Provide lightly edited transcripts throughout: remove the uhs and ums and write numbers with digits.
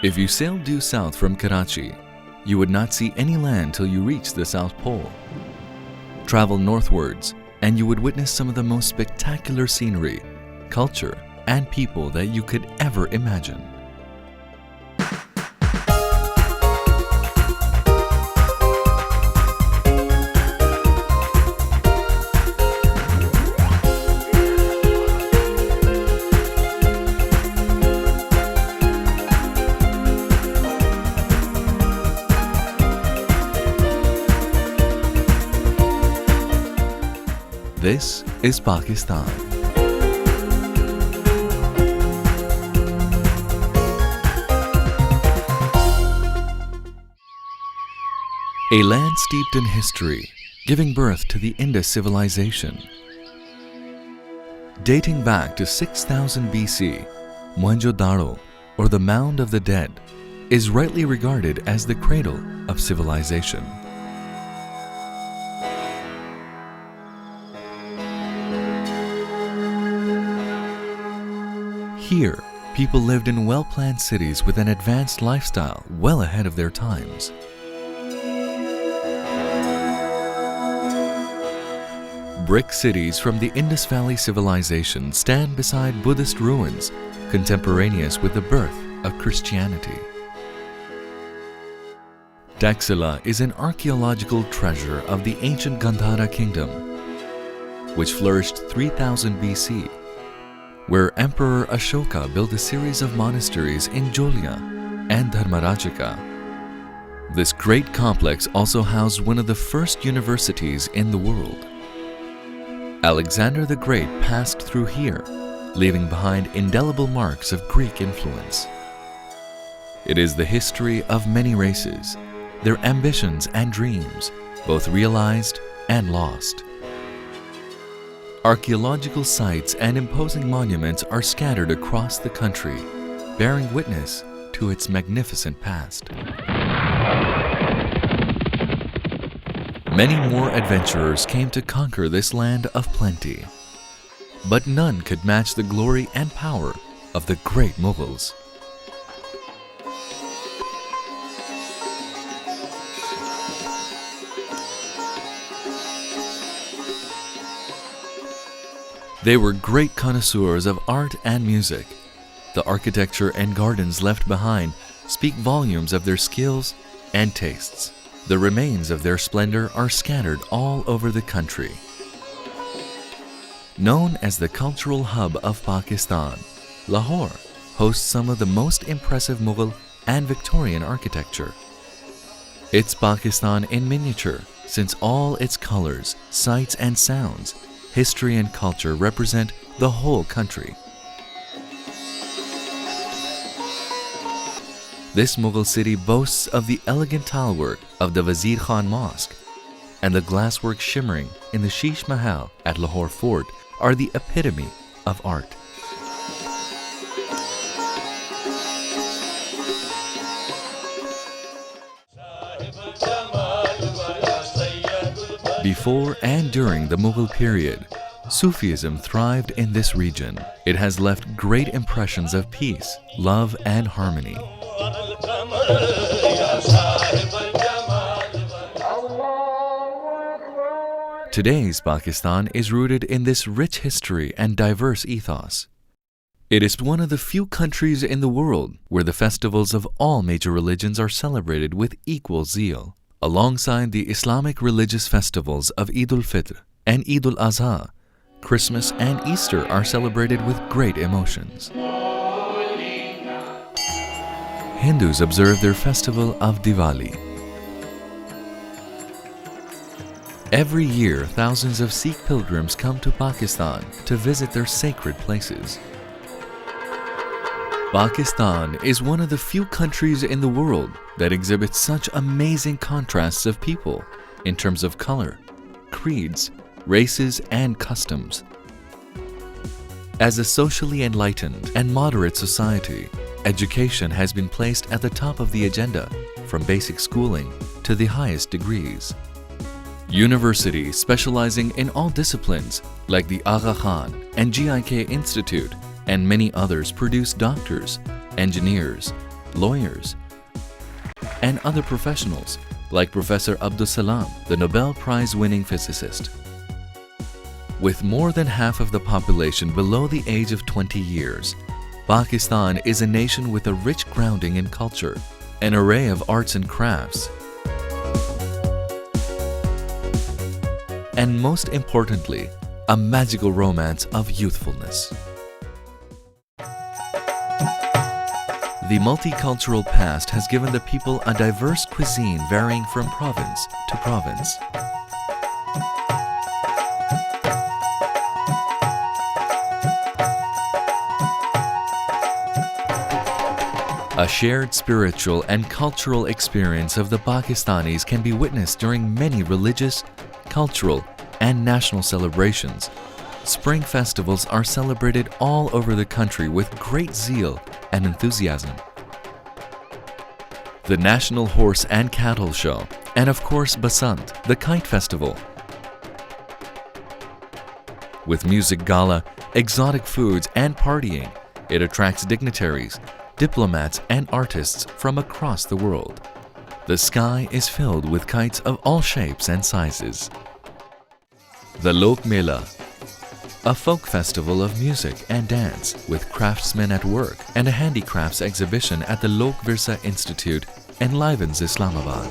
If you sailed due south from Karachi, you would not see any land till you reached the South Pole. Travel northwards, and you would witness some of the most spectacular scenery, culture, and people that you could ever imagine. This is Pakistan. A land steeped in history, giving birth to the Indus civilization. Dating back to 6000 BC, Mohenjo-daro, or the Mound of the Dead, is rightly regarded as the cradle of civilization. Here, people lived in well-planned cities with an advanced lifestyle well ahead of their times. Brick cities from the Indus Valley civilization stand beside Buddhist ruins contemporaneous with the birth of Christianity. Taxila is an archaeological treasure of the ancient Gandhara kingdom, which flourished 3000 BC, where Emperor Ashoka built a series of monasteries in Jolya and Dharmarajika. This great complex also housed one of the first universities in the world. Alexander the Great passed through here, leaving behind indelible marks of Greek influence. It is the history of many races, their ambitions and dreams, both realized and lost. Archaeological sites and imposing monuments are scattered across the country, bearing witness to its magnificent past. Many more adventurers came to conquer this land of plenty, but none could match the glory and power of the great Mughals. They were great connoisseurs of art and music. The architecture and gardens left behind speak volumes of their skills and tastes. The remains of their splendor are scattered all over the country. Known as the cultural hub of Pakistan, Lahore hosts some of the most impressive Mughal and Victorian architecture. It's Pakistan in miniature, since all its colors, sights and sounds, history and culture represent the whole country. This Mughal city boasts of the elegant tilework of the Wazir Khan Mosque, and the glasswork shimmering in the Sheesh Mahal at Lahore Fort are the epitome of art. Before and during the Mughal period, Sufism thrived in this region. It has left great impressions of peace, love, and harmony. Today's Pakistan is rooted in this rich history and diverse ethos. It is one of the few countries in the world where the festivals of all major religions are celebrated with equal zeal. Alongside the Islamic religious festivals of Eid al-Fitr and Eid al-Adha, Christmas and Easter are celebrated with great emotions. Hindus observe their festival of Diwali. Every year, thousands of Sikh pilgrims come to Pakistan to visit their sacred places. Pakistan is one of the few countries in the world that exhibits such amazing contrasts of people in terms of color, creeds, races, and customs. As a socially enlightened and moderate society, education has been placed at the top of the agenda, from basic schooling to the highest degrees. Universities specializing in all disciplines, like the Aga Khan and GIK Institute, and many others produce doctors, engineers, lawyers, and other professionals like Professor Abdus Salam, the Nobel Prize-winning physicist. With more than half of the population below the age of 20 years, Pakistan is a nation with a rich grounding in culture, an array of arts and crafts, and most importantly, a magical romance of youthfulness. The multicultural past has given the people a diverse cuisine varying from province to province. A shared spiritual and cultural experience of the Pakistanis can be witnessed during many religious, cultural, and national celebrations. Spring festivals are celebrated all over the country with great zeal and enthusiasm. The National Horse and Cattle Show, and of course Basant, the Kite Festival. With music gala, exotic foods, and partying, it attracts dignitaries, diplomats, and artists from across the world. The sky is filled with kites of all shapes and sizes. The Lok Mela, a folk festival of music and dance with craftsmen at work, and a handicrafts exhibition at the Lok Virsa Institute enlivens Islamabad.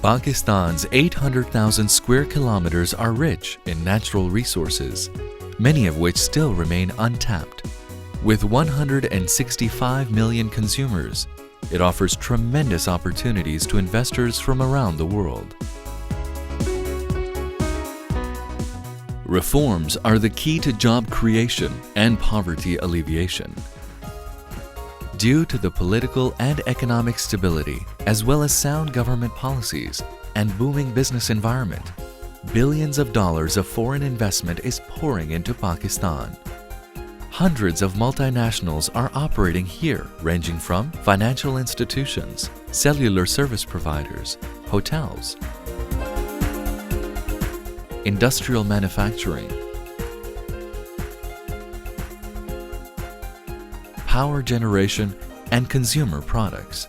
Pakistan's 800,000 square kilometers are rich in natural resources, many of which still remain untapped. With 165 million consumers, it offers tremendous opportunities to investors from around the world. Reforms are the key to job creation and poverty alleviation. Due to the political and economic stability, as well as sound government policies and booming business environment, billions of dollars of foreign investment is pouring into Pakistan. Hundreds of multinationals are operating here, ranging from financial institutions, cellular service providers, hotels, industrial manufacturing, power generation, and consumer products.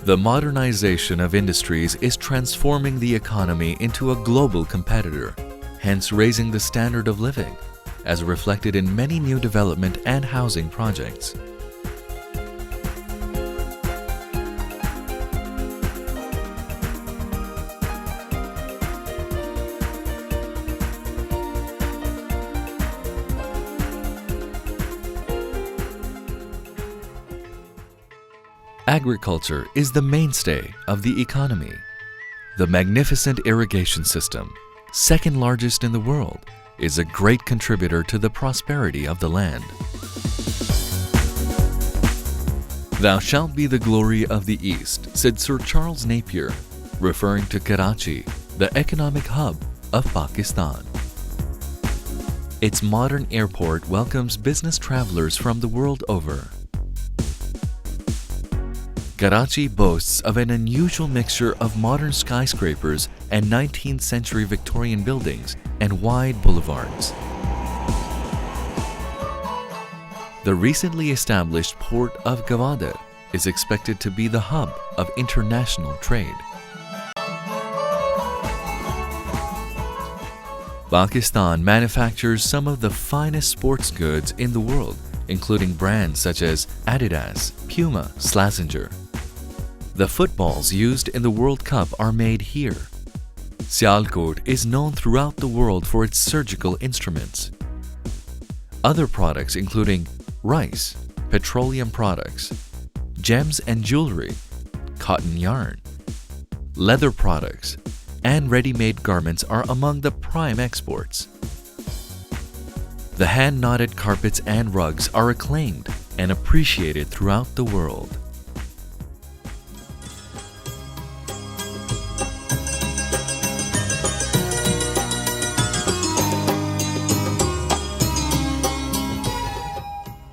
The modernization of industries is transforming the economy into a global competitor, hence raising the standard of living, as reflected in many new development and housing projects. Agriculture is the mainstay of the economy. The magnificent irrigation system, second largest in the world, is a great contributor to the prosperity of the land. "Thou shalt be the glory of the East," said Sir Charles Napier, referring to Karachi, the economic hub of Pakistan. Its modern airport welcomes business travelers from the world over. Karachi boasts of an unusual mixture of modern skyscrapers and 19th century Victorian buildings and wide boulevards. The recently established port of Gwadar is expected to be the hub of international trade. Pakistan manufactures some of the finest sports goods in the world, including brands such as Adidas, Puma, Slazenger. The footballs used in the World Cup are made here. Sialkot is known throughout the world for its surgical instruments. Other products including rice, petroleum products, gems and jewelry, cotton yarn, leather products, and ready-made garments are among the prime exports. The hand-knotted carpets and rugs are acclaimed and appreciated throughout the world.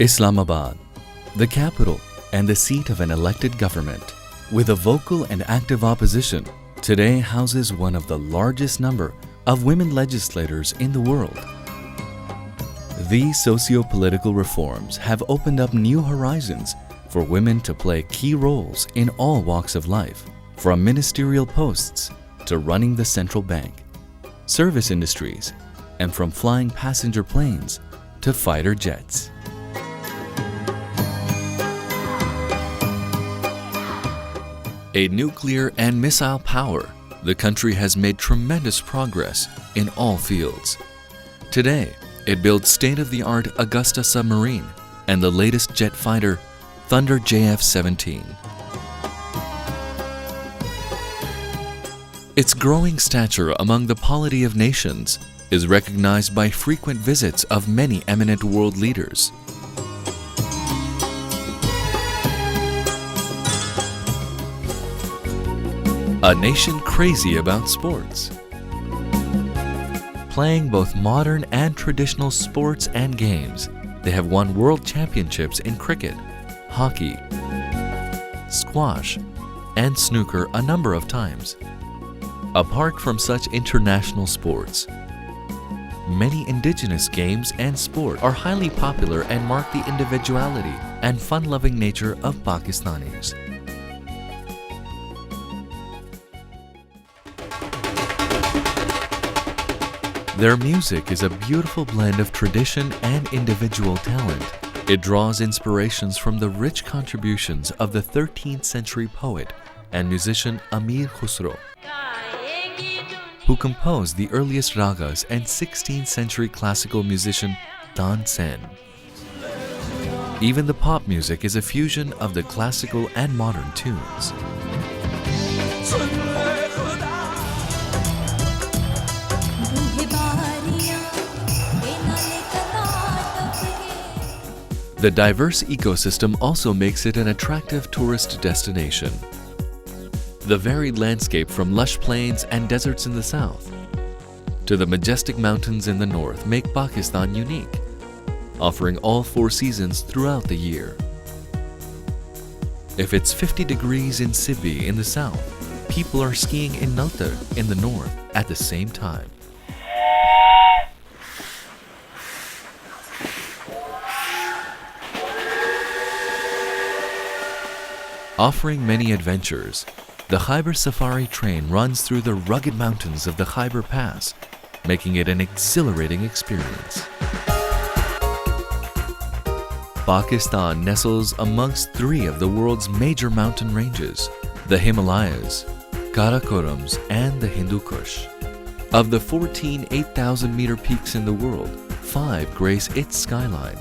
Islamabad, the capital and the seat of an elected government, with a vocal and active opposition, today houses one of the largest number of women legislators in the world. These socio-political reforms have opened up new horizons for women to play key roles in all walks of life, from ministerial posts to running the central bank, service industries, and from flying passenger planes to fighter jets. A nuclear and missile power, the country has made tremendous progress in all fields. Today, it builds state-of-the-art Augusta submarine and the latest jet fighter, Thunder JF-17. Its growing stature among the polity of nations is recognized by frequent visits of many eminent world leaders. A nation crazy about sports. Playing both modern and traditional sports and games, they have won world championships in cricket, hockey, squash, and snooker a number of times. Apart from such international sports, many indigenous games and sport are highly popular and mark the individuality and fun-loving nature of Pakistanis. Their music is a beautiful blend of tradition and individual talent. It draws inspirations from the rich contributions of the 13th century poet and musician Amir Khusro, who composed the earliest ragas, and 16th century classical musician Tansen. Even the pop music is a fusion of the classical and modern tunes. The diverse ecosystem also makes it an attractive tourist destination. The varied landscape from lush plains and deserts in the south to the majestic mountains in the north make Pakistan unique, offering all 4 seasons throughout the year. If it's 50 degrees in Sibbi in the south, people are skiing in Naltar in the north at the same time. Offering many adventures, the Khyber Safari train runs through the rugged mountains of the Khyber Pass, making it an exhilarating experience. Pakistan nestles amongst 3 of the world's major mountain ranges, the Himalayas, Karakorams, and the Hindu Kush. Of the 14 8,000-meter peaks in the world, 5 grace its skyline.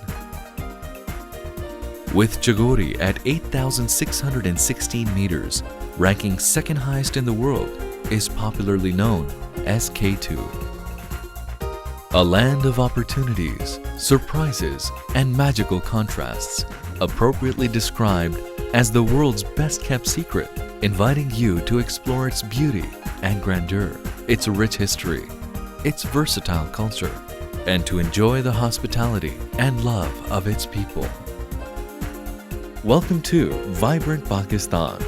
With Chagori at 8,616 meters, ranking second highest in the world, is popularly known as K2. A land of opportunities, surprises, and magical contrasts, appropriately described as the world's best-kept secret, inviting you to explore its beauty and grandeur, its rich history, its versatile culture, and to enjoy the hospitality and love of its people. Welcome to Vibrant Pakistan.